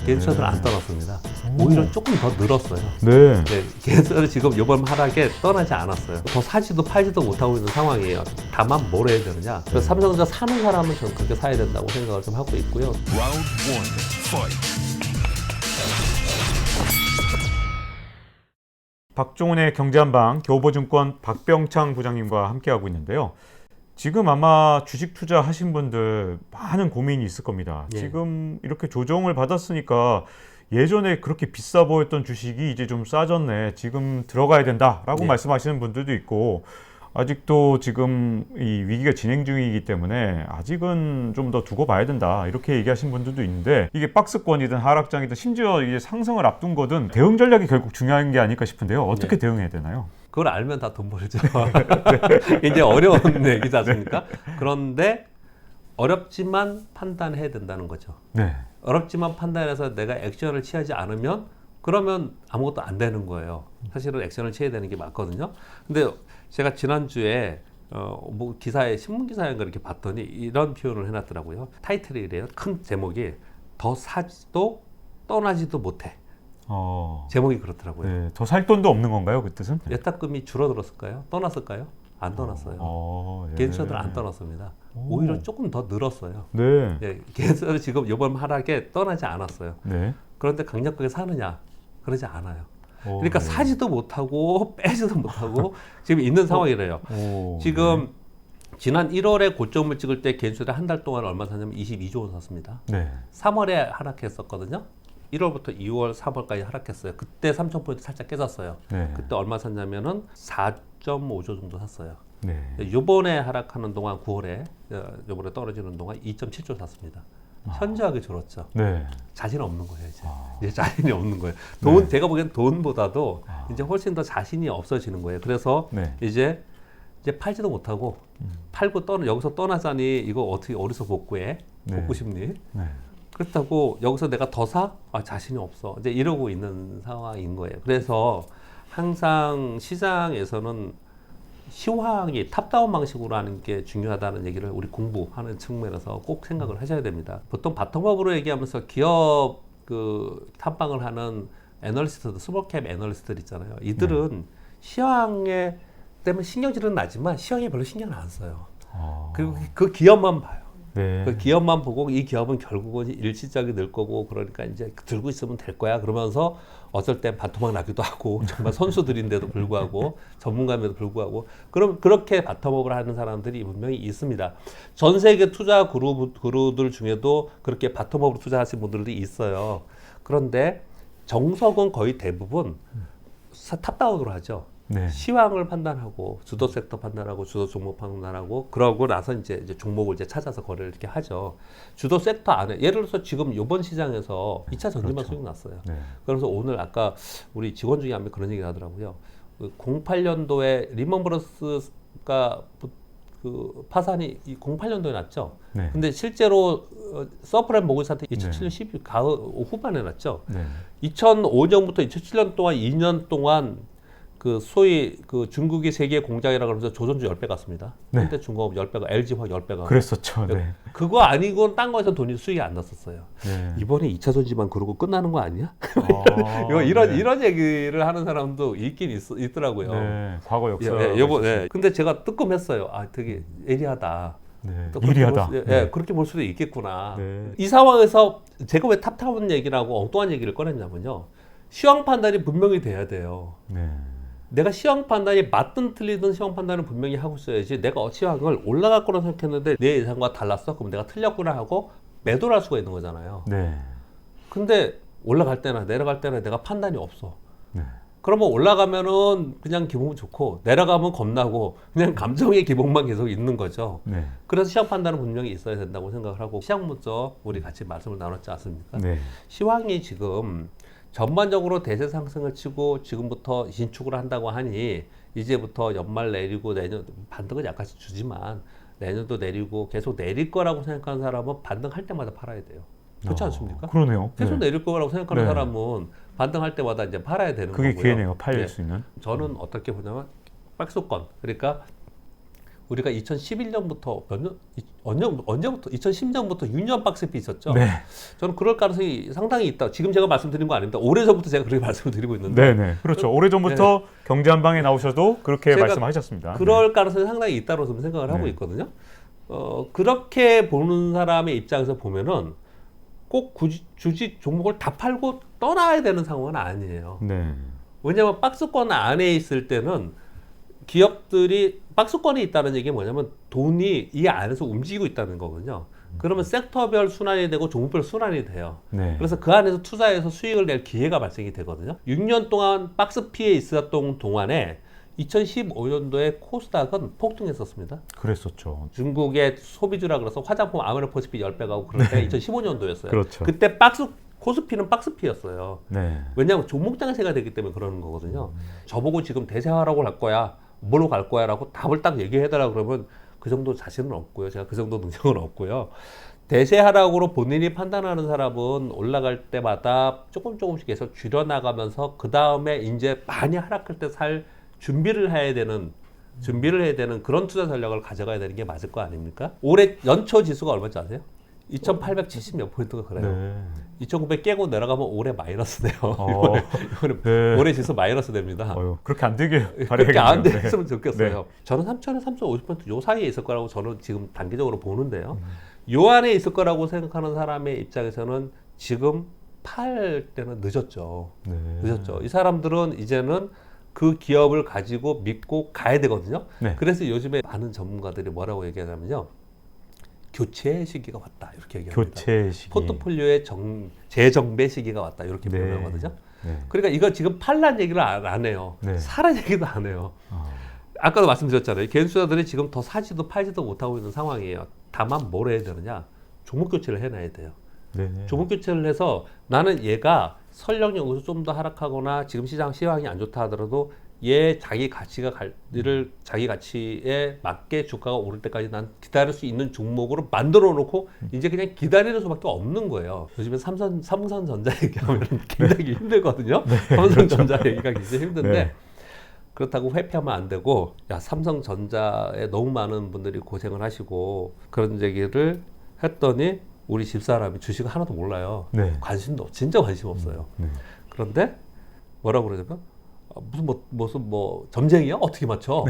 개인투자들은 안 떠났습니다. 오히려 조금 더 늘었어요. 네. 네, 개인투자는 지금 이번 하락에 떠나지 않았어요. 더 사지도 팔지도 못하고 있는 상황이에요. 다만 뭘 해야 되느냐. 그래서 삼성전자 사는 사람은 저는 그렇게 사야 된다고 생각을 좀 하고 있고요. 박종훈의 경제한방 교보증권 박병창 부장님과 함께하고 있는데요. 지금 아마 주식 투자하신 분들 많은 고민이 있을 겁니다. 예. 지금 이렇게 조정을 받았으니까 예전에 그렇게 비싸 보였던 주식이 이제 좀 싸졌네. 지금 들어가야 된다라고 예. 말씀하시는 분들도 있고 아직도 지금 이 위기가 진행 중이기 때문에 아직은 좀 더 두고 봐야 된다 이렇게 얘기하신 분들도 있는데 이게 박스권이든 하락장이든 심지어 이게 상승을 앞둔 거든 대응 전략이 결국 중요한 게 아닐까 싶은데요. 어떻게 네. 대응해야 되나요? 그걸 알면 다 돈 벌죠. 이제 어려운 얘기지 않습니까? 그런데 어렵지만 판단해야 된다는 거죠. 네. 어렵지만 판단해서 내가 액션을 취하지 않으면 그러면 아무것도 안 되는 거예요. 사실은 액션을 취해야 되는 게 맞거든요. 근데 제가 지난주에 뭐 기사에 신문 기사인가 이렇게 봤더니 이런 표현을 해놨더라고요. 타이틀이 이래요. 큰 제목이 더 사지도 떠나지도 못해. 제목이 그렇더라고요. 네. 더 살 돈도 없는 건가요, 그 뜻은? 예탁금이 줄어들었을까요? 떠났을까요? 안 떠났어요. 예. 개인투자들 안 떠났습니다. 오히려 조금 더 늘었어요. 네. 예, 개인투자들 지금 이번 하락에 떠나지 않았어요. 네. 그런데 강력하게 사느냐? 그러지 않아요. 오, 그러니까 네. 사지도 못하고 빼지도 못하고 지금 있는 상황이래요. 지금 지난 1월에 고점을 찍을 때 개인투자들 한 달 동안 얼마 샀냐면 22조 원 샀습니다. 네. 3월에 하락했었거든요. 1월부터 2월, 3월까지 하락했어요. 그때 3,000포인트 살짝 깨졌어요. 네. 그때 얼마 샀냐면은 4.5조 정도 샀어요. 네. 요번에 하락하는 동안 9월에 요번에 떨어지는 동안 2.7조 샀습니다. 현저하게 줄었죠. 네. 자신 없는 거예요, 이제. 이제 자신이 없는 거예요. 돈, 네. 제가 보기엔 돈보다도 이제 훨씬 더 자신이 없어지는 거예요. 그래서 네. 이제 팔지도 못하고 팔고 여기서 떠나자니 이거 어떻게 어디서 복구해? 네. 복구 심리. 네. 그렇다고 여기서 내가 더 사? 자신이 없어. 이제 이러고 있는 상황인 거예요. 그래서 항상 시장에서는 시황이 탑다운 방식으로 하는 게 중요하다는 얘기를 우리 공부하는 측면에서 꼭 생각을 하셔야 됩니다. 보통 바텀업으로 얘기하면서 기업 그 탐방을 하는 애널리스트들, 스몰캡 애널리스트들 있잖아요. 이들은 시황에 때문에 신경질은 나지만 시황에 별로 신경을 안 써요. 그리고 그 기업만 봐요. 네. 그 기업만 보고 이 기업은 결국은 일시적이 늘 거고 그러니까 이제 들고 있으면 될 거야 그러면서 어쩔 땐 반토막 나기도 하고 정말 선수들인데도 불구하고 전문가임에도 불구하고 그럼 그렇게 바텀업을 하는 사람들이 분명히 있습니다. 전 세계 투자 그룹들 중에도 그렇게 바텀업으로 투자하신 분들이 있어요. 그런데 정석은 거의 대부분 탑다운으로 하죠. 네. 시황을 판단하고 주도 섹터 판단하고 주도 종목 판단하고 그러고 나서 이제 종목을 이제 찾아서 거래를 이렇게 하죠. 주도 섹터 안에 예를 들어서 지금 이번 시장에서 2차 전지만 그렇죠. 수익 났어요. 네. 그래서 오늘 아까 우리 직원 중에 한 명 그런 얘기 하더라고요. 08년도에 리먼 브러스가 그 파산이 08년도에 났죠. 네. 근데 실제로 서프라임 모기지 사태 2007년 네. 12월 가을 후반에 났죠. 네. 2005년부터 2007년 동안 2년 동안 그 소위 그 중국이 세계 공장이라고 하면서 조선주 10배 갔습니다. 네. 현대중공업 10배가, LG화학 10배가. 그랬었죠. 네. 그거 아니고 딴 거에서 돈이 수익이 안 났었어요. 네. 이번에 2차 전지만 그러고 끝나는 거 아니야? 네. 이런 얘기를 하는 사람도 있긴 있더라고요. 네. 과거 역사. 근데 제가 뜨끔했어요. 되게 예리하다. 네. 또 그렇게 예리하다. 그렇게 볼 수도 있겠구나. 네. 이 상황에서 제가 왜 탑타운 얘기라고 엉뚱한 얘기를 꺼냈냐면요. 시황 판단이 분명히 돼야 돼요. 네. 내가 시황 판단이 맞든 틀리든 시황 판단을 분명히 하고 있어야지 내가 시황을 올라갈 거라 생각했는데 내 예상과 달랐어? 그럼 내가 틀렸구나 하고 매도를 할 수가 있는 거잖아요. 네. 근데 올라갈 때나 내려갈 때나 내가 판단이 없어. 네. 그러면 올라가면은 그냥 기분 좋고 내려가면 겁나고 그냥 감정의 기복만 계속 있는 거죠. 네. 그래서 시황 판단은 분명히 있어야 된다고 생각을 하고 시황 문서 우리 같이 말씀을 나눴지 않습니까? 네. 시황이 지금 전반적으로 대세 상승을 치고 지금부터 신축을 한다고 하니 이제부터 연말 내리고 내년 반등은 약간씩 주지만 내년도 내리고 계속 내릴 거라고 생각하는 사람은 반등할 때마다 팔아야 돼요. 그렇지 않습니까? 그러네요. 계속 네. 내릴 거라고 생각하는 네. 사람은 반등할 때마다 이제 팔아야 되는 그게 거고요. 기회네요. 팔릴 네. 수 있는. 저는 어떻게 보냐면 박스권 그러니까 우리가 2011년부터 언제부터 2010년부터 6년 박스피 있었죠. 네. 저는 그럴 가능성이 상당히 있다. 지금 제가 말씀드린 거 아닙니다. 오래전부터 제가 그렇게 말씀을 드리고 있는데 네, 네. 그렇죠. 오래전부터 경제 한 방에 나오셔도 그렇게 제가 말씀하셨습니다. 그럴 가능성이 상당히 있다고 저는 생각을 하고 네. 있거든요. 그렇게 보는 사람의 입장에서 보면은 꼭 주식 종목을 다 팔고 떠나야 되는 상황은 아니에요. 네. 왜냐하면 박스권 안에 있을 때는 기업들이 박스권에 있다는 얘기는 뭐냐면 돈이 이 안에서 움직이고 있다는 거거든요. 그러면 섹터별 순환이 되고 종목별 순환이 돼요. 네. 그래서 그 안에서 투자해서 수익을 낼 기회가 발생이 되거든요. 6년 동안 박스피에 있었던 동안에 2015년도에 코스닥은 폭등했었습니다. 그랬었죠. 중국의 소비주라 그래서 화장품 아모레퍼시픽 10배 가고 그럴 때 2015년도였어요. 그렇죠. 그때 코스피는 박스피였어요. 네. 왜냐하면 종목 장세가 되기 때문에 그러는 거거든요. 저보고 지금 대세하라고 갈 거야, 뭐로 갈 거야라고 답을 딱 얘기해달라 그러면 그 정도 자신은 없고요. 제가 그 정도 능력은 없고요. 대세하락으로 본인이 판단하는 사람은 올라갈 때마다 조금씩 해서 줄여나가면서 그 다음에 이제 많이 하락할 때 살 준비를 해야 되는 그런 투자 전략을 가져가야 되는 게 맞을 거 아닙니까? 올해 연초 지수가 얼마인지 아세요? 2,870 몇 포인트가 그래요. 네. 2,900 깨고 내려가면 올해 마이너스 돼요. 이번에 네. 올해 지수 마이너스 됩니다. 그렇게 안 되게 그렇게 안 바라야겠네요. 됐으면 좋겠어요. 네. 저는 3,000에서 3,050% 요 사이에 있을 거라고 저는 지금 단기적으로 보는데요. 요 안에 있을 거라고 생각하는 사람의 입장에서는 지금 팔 때는 늦었죠. 네. 늦었죠. 이 사람들은 이제는 그 기업을 가지고 믿고 가야 되거든요. 네. 그래서 요즘에 많은 전문가들이 뭐라고 얘기하냐면요. 교체 시기가 왔다. 이렇게 얘기합니다. 교체 시기. 포트폴리오의 재정배 시기가 왔다. 이렇게 네. 표현하거든요. 네. 그러니까 이거 지금 팔란 얘기를 안 해요. 네. 사란 얘기도 안 해요. 아까도 말씀드렸잖아요. 개인투자들이 지금 더 사지도 팔지도 못하고 있는 상황이에요. 다만 뭘 해야 되느냐? 종목 교체를 해놔야 돼요. 네. 종목 교체를 해서 나는 얘가 설령 여기서 좀 더 하락하거나 지금 시황이 안 좋다 하더라도 얘 자기 가치에 맞게 주가가 오를 때까지 난 기다릴 수 있는 종목으로 만들어 놓고 이제 그냥 기다리는 수밖에 없는 거예요. 요즘에 삼성전자 얘기하면 굉장히 힘들거든요. 삼성전자 얘기가 굉장히 힘든데 네. 그렇다고 회피하면 안 되고 야 삼성전자에 너무 많은 분들이 고생을 하시고 그런 얘기를 했더니 우리 집사람이 주식을 하나도 몰라요. 네. 진짜 관심 없어요. 네. 그런데 뭐라고 그러냐면 무슨 점쟁이야? 어떻게 맞춰?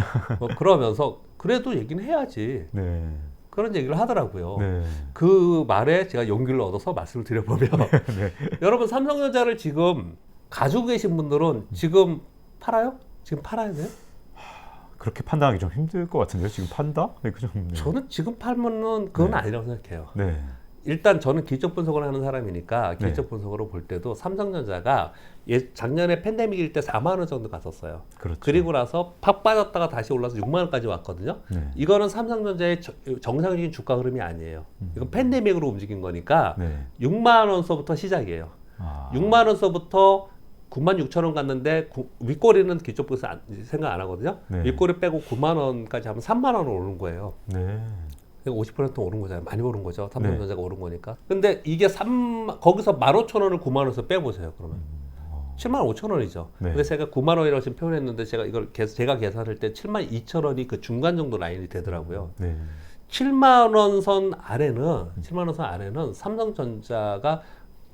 그러면서 그래도 얘기는 해야지. 네. 그런 얘기를 하더라고요. 네. 그 말에 제가 용기를 얻어서 말씀을 드려보면 네. 여러분 삼성전자를 지금 가지고 계신 분들은 지금 팔아요? 지금 팔아야 돼요? 그렇게 판단하기 좀 힘들 것 같은데요. 지금 판다? 네, 그 정도. 저는 지금 팔면은 그건 네. 아니라고 생각해요. 네. 일단 저는 기적 분석을 하는 사람이니까 네. 기적 분석으로 볼 때도 삼성전자가 작년에 팬데믹일 때 4만 원 정도 갔었어요. 그렇죠. 그리고 나서 팍 빠졌다가 다시 올라서 6만 원까지 왔거든요. 네. 이거는 삼성전자의 정상적인 주가 흐름이 아니에요. 이건 팬데믹으로 움직인 거니까 네. 6만 원서부터 시작이에요. 아. 6만 원서부터 9만 6천 원 갔는데 윗꼬리는 기적 분석 생각 안 하거든요. 네. 윗꼬리 빼고 9만 원까지 하면 3만 원 오른 거예요. 네. 50% 오른 거잖아요. 많이 오른 거죠. 삼성전자가 오른 거니까. 근데 이게 거기서 15,000원을 9만 원에서 빼보세요. 그러면 7만 5천 원이죠. 네. 근데 제가 9만 원이라고 지금 표현했는데 제가 계산할 때 7만 2천 원이 그 중간 정도 라인이 되더라고요. 네. 7만 원 선 아래는 삼성전자가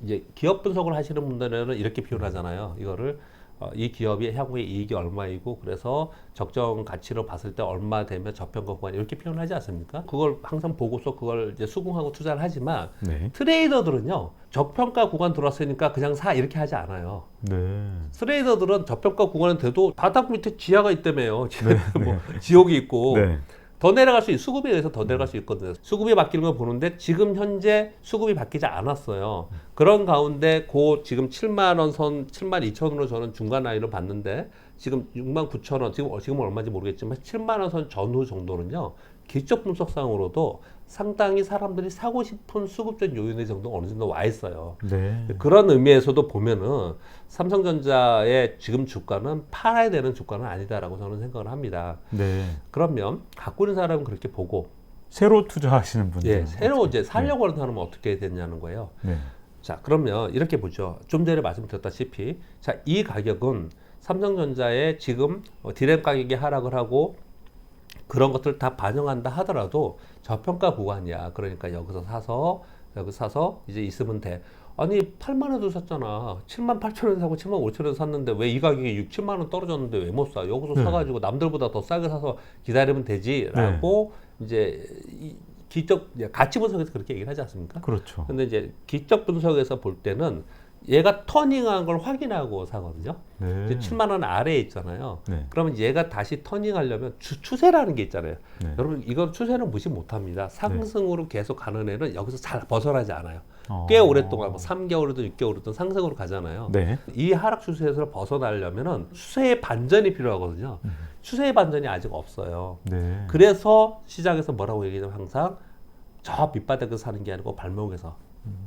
이제 기업 분석을 하시는 분들은 이렇게 표현하잖아요. 이거를 이 기업이 향후에 이익이 얼마이고 그래서 적정 가치로 봤을 때 얼마 되면 저평가 구간 이렇게 표현하지 않습니까? 그걸 항상 보고서 그걸 이제 수긍하고 투자를 하지만 네. 트레이더들은요 저평가 구간 들어왔으니까 그냥 사 이렇게 하지 않아요. 네. 트레이더들은 저평가 구간은 돼도 바닥 밑에 지하가 있다며요. 네. 지옥이 있고 네. 더 내려갈 수 수급에 의해서 더 내려갈 수 있거든요. 수급이 바뀌는 걸 보는데 지금 현재 수급이 바뀌지 않았어요. 그런 가운데 지금 7만 원 선 7만 2천 원으로 저는 중간 라인을 봤는데 지금 6만 9천 원 지금 얼마인지 모르겠지만 7만 원 선 전후 정도는요. 기적 분석상으로도 상당히 사람들이 사고 싶은 수급적 요인의 정도 어느 정도 와 있어요. 네. 그런 의미에서도 보면은 삼성전자의 지금 주가는 팔아야 되는 주가는 아니다라고 저는 생각을 합니다. 네. 그러면 갖고 있는 사람은 그렇게 보고 새로 투자하시는 분들. 예, 새로 이제 살려고 하는 사람은 어떻게 되냐는 거예요. 네. 자, 그러면 이렇게 보죠. 좀 전에 말씀드렸다시피 자, 이 가격은 삼성전자의 지금 디램 가격이 하락을 하고 그런 것들 다 반영한다 하더라도 저평가 구간이야. 그러니까 여기서 사서 이제 있으면 돼. 아니 8만 원도 샀잖아. 7만 8천 원 사고 7만 5천 원 샀는데 왜 이 가격이 6, 7만 원 떨어졌는데 왜 못 사? 여기서 네. 사가지고 남들보다 더 싸게 사서 기다리면 되지라고 이제 기적 가치 분석에서 그렇게 얘기를 하지 않습니까? 그렇죠. 근데 이제 기적 분석에서 볼 때는 얘가 터닝한 걸 확인하고 사거든요. 네. 이제 7만 원 아래에 있잖아요. 네. 그러면 얘가 다시 터닝하려면 추세라는 게 있잖아요. 네. 여러분 이건 추세는 무시 못합니다. 상승으로 계속 가는 애는 여기서 잘 벗어나지 않아요. 어. 꽤 오랫동안 뭐 3개월이든 6개월이든 상승으로 가잖아요. 네. 이 하락 추세에서 벗어나려면은 추세의 반전이 필요하거든요. 추세의 반전이 아직 없어요. 네. 그래서 시장에서 뭐라고 얘기하면 항상 저 밑바닥에서 사는 게 아니고 발목에서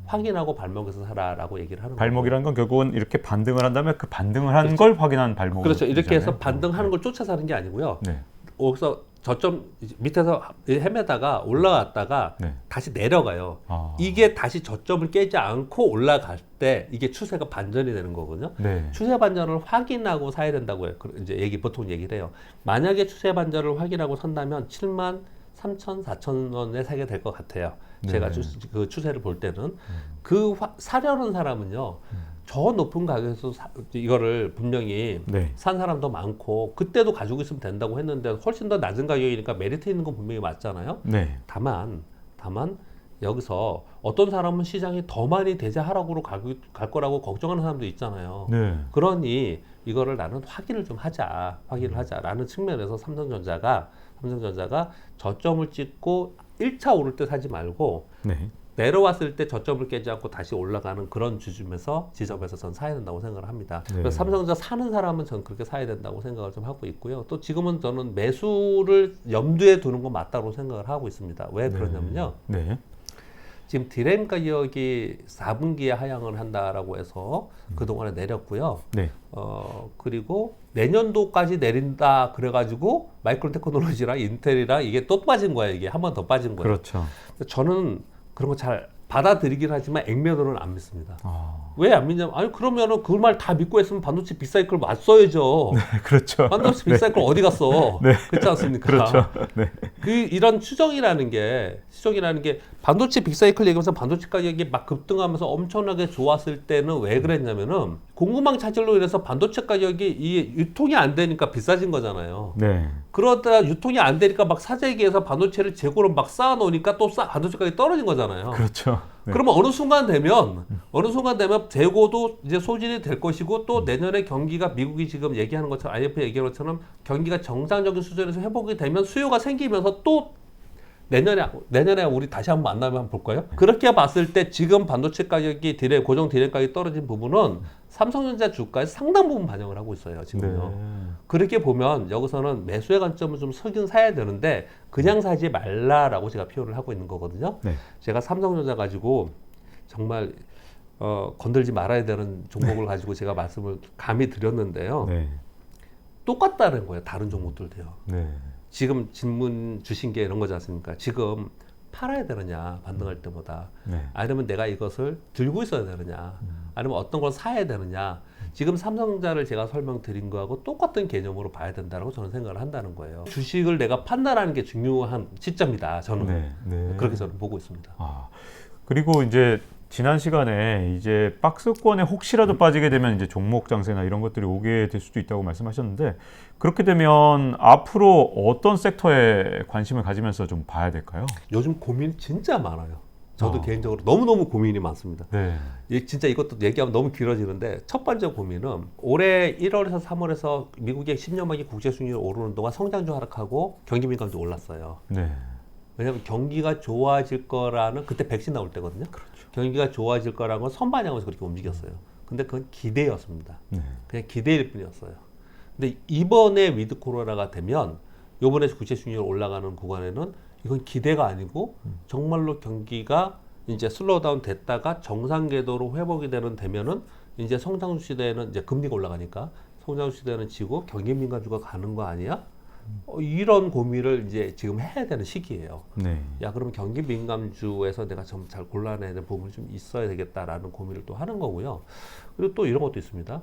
확인하고 발목에서 사라라고 얘기를 하는 거예요. 발목이라는 건 결국은 이렇게 반등을 한 다음에 그 반등을 한 걸 확인한 발목. 그렇죠. 이렇게 해서 반등하는 걸 쫓아 사는 게 아니고요. 네. 여기서 저점 밑에서 헤매다가 올라갔다가 네. 다시 내려가요. 아. 이게 다시 저점을 깨지 않고 올라갈 때 이게 추세가 반전이 되는 거거든요. 네. 추세 반전을 확인하고 사야 된다고 해요. 이제 보통 얘기를 해요. 만약에 추세 반전을 확인하고 산다면 7만 3천, 4천 원에 사게 될 것 같아요. 네. 제가 그 추세를 볼 때는 사려는 사람은요. 저 높은 가격에서 이거를 분명히 네. 산 사람도 많고 그때도 가지고 있으면 된다고 했는데 훨씬 더 낮은 가격이니까 메리트 있는 건 분명히 맞잖아요. 네. 다만 여기서 어떤 사람은 시장이 더 많이 대제 하락으로 갈 거라고 걱정하는 사람도 있잖아요. 네. 그러니 이거를 나는 확인을 하자라는 측면에서 삼성전자가 저점을 찍고 1차 오를 때 사지 말고 네. 내려왔을 때 저점을 깨지 않고 다시 올라가는 그런 지점에서 전 사야 된다고 생각을 합니다. 네. 그래서 삼성전자 사는 사람은 전 그렇게 사야 된다고 생각을 좀 하고 있고요. 또 지금은 저는 매수를 염두에 두는 건 맞다고 생각을 하고 있습니다. 왜 그러냐면요. 네. 지금 디램 가격이 4분기에 하향을 한다라고 해서 그동안에 내렸고요. 네. 그리고 내년도까지 내린다 그래가지고 마이크론 테크놀로지랑 인텔이랑 이게 또 빠진 거예요. 이게 한 번 더 빠진 거예요. 그렇죠. 저는 그런 거 잘 받아들이긴 하지만 액면으로는 안 믿습니다. 아. 왜 안 믿냐면 아니 그러면은 그 말 다 믿고 했으면 반도체 빅사이클 맞서야죠. 그렇죠. 반도체 빅사이클 어디 갔어? 네. 그렇지 않습니까? 그렇죠. 네. 이런 추정이라는 게 반도체 빅사이클 얘기하면서 반도체 가격이 막 급등하면서 엄청나게 좋았을 때는 왜 그랬냐면은 공급망 차질로 인해서 반도체 가격이 이 유통이 안 되니까 비싸진 거잖아요. 네. 그러다 유통이 안 되니까 막 사재기에서 반도체를 재고로 막 쌓아 놓으니까 또 반도체 가격이 떨어진 거잖아요. 그렇죠. 네. 그러면 어느 순간 되면 재고도 이제 소진이 될 것이고 또 내년에 경기가 미국이 지금 얘기하는 것처럼 IMF 얘기하는 것처럼 경기가 정상적인 수준에서 회복이 되면 수요가 생기면서 또 내년에 우리 다시 한번 만나면 한번 볼까요? 그렇게 봤을 때 지금 반도체 가격이 고정 디램 가격이 떨어진 부분은 삼성전자 주가에서 상당 부분 반영을 하고 있어요. 지금요. 네. 그렇게 보면 여기서는 매수의 관점을 좀 서긴 사야 되는데 그냥 사지 말라라고 제가 표현을 하고 있는 거거든요. 네. 제가 삼성전자 가지고 정말 건들지 말아야 되는 종목을 가지고 제가 말씀을 감히 드렸는데요. 네. 똑같다는 거예요. 다른 종목들도요. 네. 지금 질문 주신 게 이런 거지 않습니까? 지금 팔아야 되느냐 반등할 때보다 네. 아니면 내가 이것을 들고 있어야 되느냐 아니면 어떤 걸 사야 되느냐 지금 삼성전자를 제가 설명드린 거하고 똑같은 개념으로 봐야 된다고 저는 생각을 한다는 거예요. 주식을 내가 판단하는 게 중요한 시점이다. 저는 네. 네. 그렇게 저는 보고 있습니다. 아, 그리고 이제 지난 시간에 이제 박스권에 혹시라도 빠지게 되면 이제 종목 장세나 이런 것들이 오게 될 수도 있다고 말씀하셨는데 그렇게 되면 앞으로 어떤 섹터에 관심을 가지면서 좀 봐야 될까요? 요즘 고민이 진짜 많아요. 저도 개인적으로 너무너무 고민이 많습니다. 네. 진짜 이것도 얘기하면 너무 길어지는데 첫 번째 고민은 올해 1월에서 3월에서 미국의 10년 만기 국제 수익률이 오르는 동안 성장주 하락하고 경기 민감도 올랐어요. 네. 왜냐하면 경기가 좋아질 거라는 그때 백신 나올 때거든요. 그렇죠. 경기가 좋아질 거라는 건 선반영에서 그렇게 움직였어요. 근데 그건 기대였습니다. 네. 그냥 기대일 뿐이었어요. 근데 이번에 위드 코로나가 되면 요번에 국제 수익률 올라가는 구간에는 이건 기대가 아니고 정말로 경기가 이제 슬로우다운 됐다가 정상 궤도로 회복이 되면은 이제 성장주 시대에는 이제 금리가 올라가니까 성장주 시대는 지고 경기 민감주가 가는 거 아니야? 이런 고민을 이제 지금 해야 되는 시기예요. 네. 야, 그럼 경기 민감주에서 내가 좀 잘 골라내야 되는 부분이 좀 있어야 되겠다라는 고민을 또 하는 거고요. 그리고 또 이런 것도 있습니다.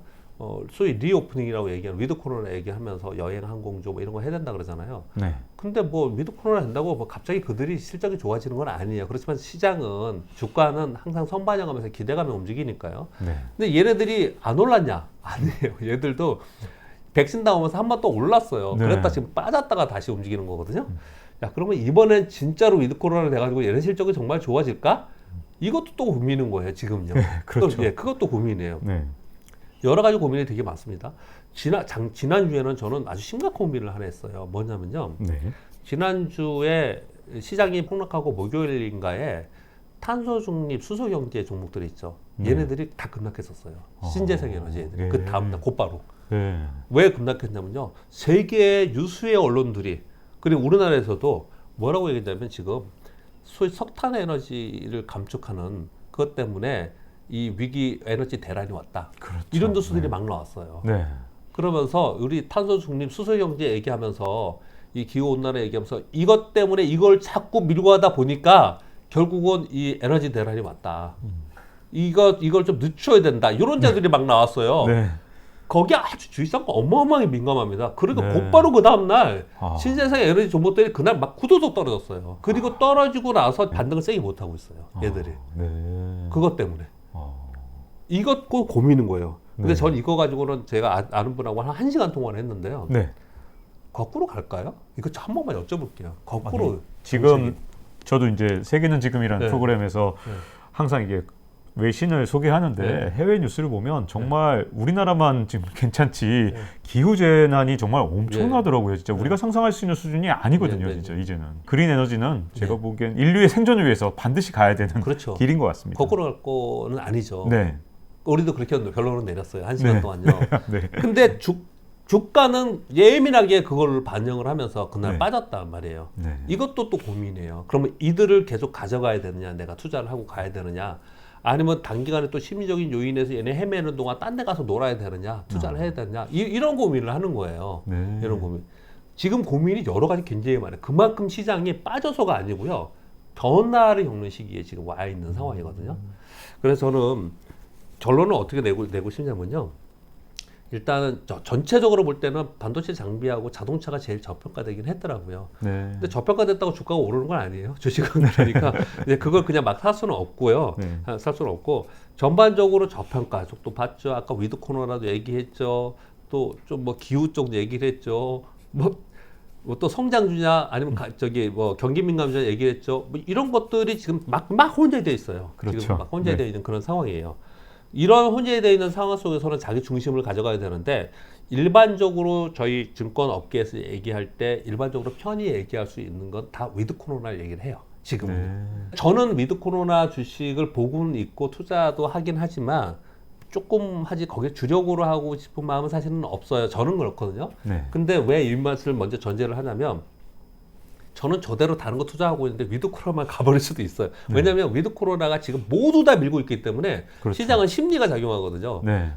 소위 리오프닝이라고 얘기하는 위드 코로나 얘기하면서 여행, 항공주 뭐 이런 거 해야 된다 그러잖아요. 네. 근데 뭐 위드 코로나 된다고 뭐 갑자기 그들이 실적이 좋아지는 건 아니에요. 그렇지만 시장은 주가는 항상 선반영하면서 기대감에 움직이니까요. 네. 근데 얘네들이 안 올랐냐? 아니에요. 얘들도 백신 나오면서 한 번 또 올랐어요. 네. 그랬다 지금 빠졌다가 다시 움직이는 거거든요. 야, 그러면 이번엔 진짜로 위드 코로나 돼가지고 얘네 실적이 정말 좋아질까? 이것도 또 고민인 거예요, 지금요. 그렇죠. 또, 예, 그것도 고민이에요. 네. 여러 가지 고민이 되게 많습니다. 지난주에는 저는 아주 심각한 고민을 하나 했어요. 뭐냐면요. 네. 지난주에 시장이 폭락하고 목요일인가에 탄소 중립 수소 경제 종목들이 있죠. 네. 얘네들이 다 급락했었어요. 신재생 에너지 애들이. 네. 그 다음날 곧바로. 네. 왜 급락했냐면요. 세계 유수의 언론들이 그리고 우리나라에서도 뭐라고 얘기했냐면 지금 소위 석탄 에너지를 감축하는 그것 때문에 이 위기 에너지 대란이 왔다. 그렇죠. 이런 뉴스들이 네. 막 나왔어요. 네. 그러면서 우리 탄소 중립 수소 경제 얘기하면서 이 기후 온난화 얘기하면서 이것 때문에 이걸 자꾸 밀고 하다 보니까 결국은 이 에너지 대란이 왔다. 이걸 좀 늦춰야 된다. 이런 자들이 막 나왔어요. 네. 거기에 아주 주식상가 어마어마하게 민감합니다. 그러니까 네. 곧바로 그 다음날 아. 신재생 에너지 종목들이 그날 막 구도도 떨어졌어요. 그리고 떨어지고 나서 반등을 세게 못하고 있어요. 얘들이. 네. 그것 때문에. 아. 이것 꼭 고민인 거예요. 근데 네. 전 이거 가지고는 제가 아는 분하고 한 1시간 통화를 했는데요. 네. 거꾸로 갈까요? 이거 한 번만 여쭤볼게요. 거꾸로. 아니, 지금 저도 이제 세계는 지금이라는 네. 프로그램에서 네. 항상 이게 외신을 소개하는데 네. 해외 뉴스를 보면 정말 우리나라만 지금 괜찮지 네. 기후 재난이 정말 엄청나더라고요. 진짜 우리가 상상할 수 있는 수준이 아니거든요. 네, 네, 진짜 이제는 그린 에너지는 제가 네. 보기엔 인류의 생존을 위해서 반드시 가야 되는 그렇죠. 길인 것 같습니다. 거꾸로 갈 거는 아니죠. 네. 우리도 그렇게 결론을 내렸어요. 1시간 네. 동안요. 네. 근데 주가는 예민하게 그걸 반영을 하면서 그날 네. 빠졌단 말이에요. 네. 이것도 또 고민이에요. 그러면 이들을 계속 가져가야 되느냐, 내가 투자를 하고 가야 되느냐, 아니면 단기간에 또 심리적인 요인에서 얘네 헤매는 동안 딴 데 가서 놀아야 되느냐, 투자를 해야 되느냐, 이런 고민을 하는 거예요. 네. 이런 고민. 지금 고민이 여러 가지 굉장히 많아요. 그만큼 시장이 빠져서가 아니고요. 변화를 겪는 시기에 지금 와 있는 상황이거든요. 그래서 저는 결론을 어떻게 내고 싶냐면요. 일단은 전체적으로 볼 때는 반도체 장비하고 자동차가 제일 저평가되긴 했더라고요. 네. 근데 저평가됐다고 주가가 오르는 건 아니에요. 주식은 그러니까 이제 그걸 그냥 막 살 수는 없고요. 네. 살 수는 없고 전반적으로 저평가 쪽도 봤죠. 아까 위드 코너라도 얘기했죠. 또 좀 뭐 기후 쪽 얘기를 했죠. 뭐 또 성장주냐 아니면 저기 뭐 경기 민감주냐 얘기를 했죠. 뭐 이런 것들이 지금 막 혼재되어 있어요. 그렇죠. 지금 막 혼재되어 네. 있는 그런 상황이에요. 이런 혼재되어 있는 상황 속에서는 자기 중심을 가져가야 되는데 일반적으로 저희 증권 업계에서 얘기할 때 일반적으로 편히 얘기할 수 있는 건 다 위드 코로나를 얘기를 해요. 지금은. 네. 저는 위드 코로나 주식을 보고는 있고 투자도 하긴 하지만 조금 하지 거기에 주력으로 하고 싶은 마음은 사실은 없어요. 저는 그렇거든요. 네. 근데 왜 이 맛을 먼저 전제를 하냐면 저는 저대로 다른 거 투자하고 있는데 위드 코로나만 가버릴 수도 있어요. 왜냐하면 위드 코로나가 지금 모두 다 밀고 있기 때문에 그렇죠. 시장은 심리가 작용하거든요. 네.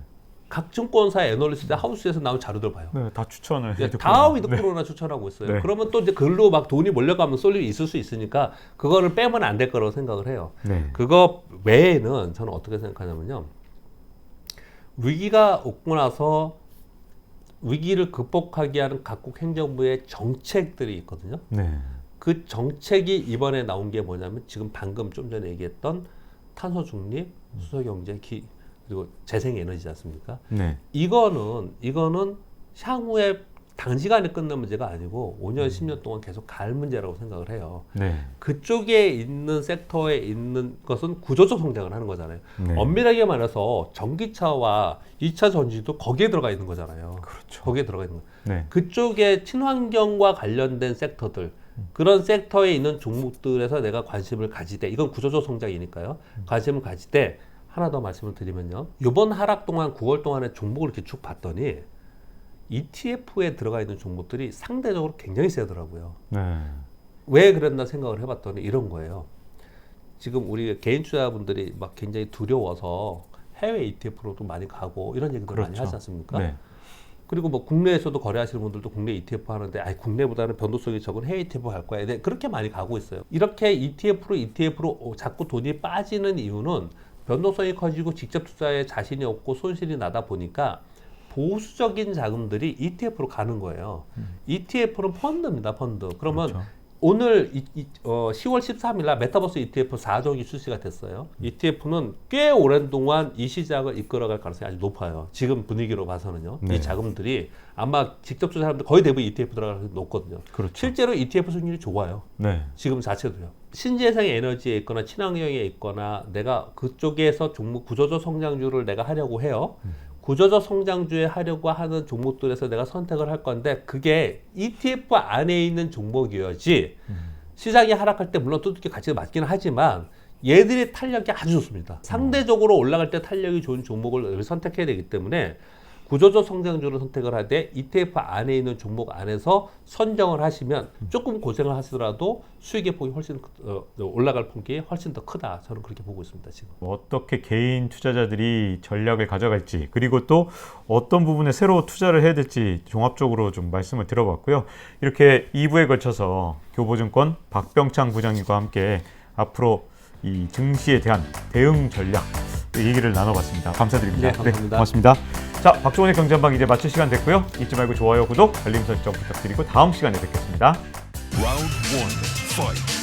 각 증권사 애널리스트 하우스에서 나온 자료들 봐요. 네. 다 추천을 예, 해드리고. 다 위드 네. 코로나 추천하고 있어요. 네. 그러면 또 이제 글로 막 돈이 몰려가면 쏠 일이 있을 수 있으니까 그거를 빼면 안 될 거라고 생각을 해요. 네. 그거 외에는 저는 어떻게 생각하냐면요. 위기가 오고 나서 위기를 극복하게 하는 각국 행정부의 정책들이 있거든요. 네. 그 정책이 이번에 나온 게 뭐냐면 지금 방금 좀 전에 얘기했던 탄소 중립, 수소 경제, 그리고 재생 에너지지 않습니까? 네. 이거는 향후에 단시간에 끝날 문제가 아니고 5년, 10년 동안 계속 갈 문제라고 생각을 해요. 네. 그쪽에 있는 섹터에 있는 것은 구조적 성장을 하는 거잖아요. 네. 엄밀하게 말해서 전기차와 2차 전지도 거기에 들어가 있는 거잖아요. 그렇죠. 거기에 들어가 있는 거. 네. 그쪽에 친환경과 관련된 섹터들, 그런 섹터에 있는 종목들에서 내가 관심을 가지되, 이건 구조적 성장이니까요. 관심을 가지되 하나 더 말씀을 드리면요. 이번 하락 동안 9월 동안에 종목을 이렇게 쭉 봤더니 ETF에 들어가 있는 종목들이 상대적으로 굉장히 세더라고요. 네. 왜 그랬나 생각을 해봤더니 이런 거예요. 지금 우리 개인 투자분들이 막 굉장히 두려워서 해외 ETF로도 많이 가고 이런 얘기도 많이 그렇죠. 하지 않습니까? 네. 그리고 뭐 국내에서도 거래하시는 분들도 국내 ETF 하는데 국내보다는 변동성이 적은 해외 ETF 갈 거야. 네, 그렇게 많이 가고 있어요. 이렇게 ETF로 자꾸 돈이 빠지는 이유는 변동성이 커지고 직접 투자에 자신이 없고 손실이 나다 보니까 보수적인 자금들이 ETF로 가는 거예요. ETF는 펀드입니다, 펀드. 그러면 그렇죠. 오늘 10월 13일 날 메타버스 ETF 4종이 출시가 됐어요. ETF는 꽤 오랜 동안 이 시장을 이끌어갈 가능성이 아주 높아요. 지금 분위기로 봐서는요. 네. 이 자금들이 아마 직접 투자하는 사람들 거의 대부분 ETF 들어갈 가능성이 높거든요. 그렇죠. 실제로 ETF 수익률이 좋아요. 네. 지금 자체도요. 신재생 에너지에 있거나 친환경에 있거나 내가 그쪽에서 종목 구조적 성장주를 내가 하려고 해요. 구조적 성장주에 하려고 하는 종목들에서 내가 선택을 할 건데 그게 ETF 안에 있는 종목이어야지 시장이 하락할 때 물론 두둑이 같이 맞기는 하지만 얘들이 탄력이 아주 좋습니다. 상대적으로 올라갈 때 탄력이 좋은 종목을 선택해야 되기 때문에 구조적 성장주를 선택을 하되 ETF 안에 있는 종목 안에서 선정을 하시면 조금 고생을 하시더라도 수익의 폭이 훨씬 올라갈 폭이 훨씬 더 크다. 저는 그렇게 보고 있습니다. 지금. 어떻게 개인 투자자들이 전략을 가져갈지 그리고 또 어떤 부분에 새로 투자를 해야 될지 종합적으로 좀 말씀을 들어봤고요. 이렇게 2부에 걸쳐서 교보증권 박병창 부장님과 함께 앞으로 이 증시에 대한 대응 전략 얘기를 나눠봤습니다. 감사드립니다. 네, 감사합니다. 고맙습니다. 자, 박종원의 경제한방 이제 마칠 시간 됐고요. 잊지 말고 좋아요, 구독, 알림 설정 부탁드리고 다음 시간에 뵙겠습니다. Round 1, fight.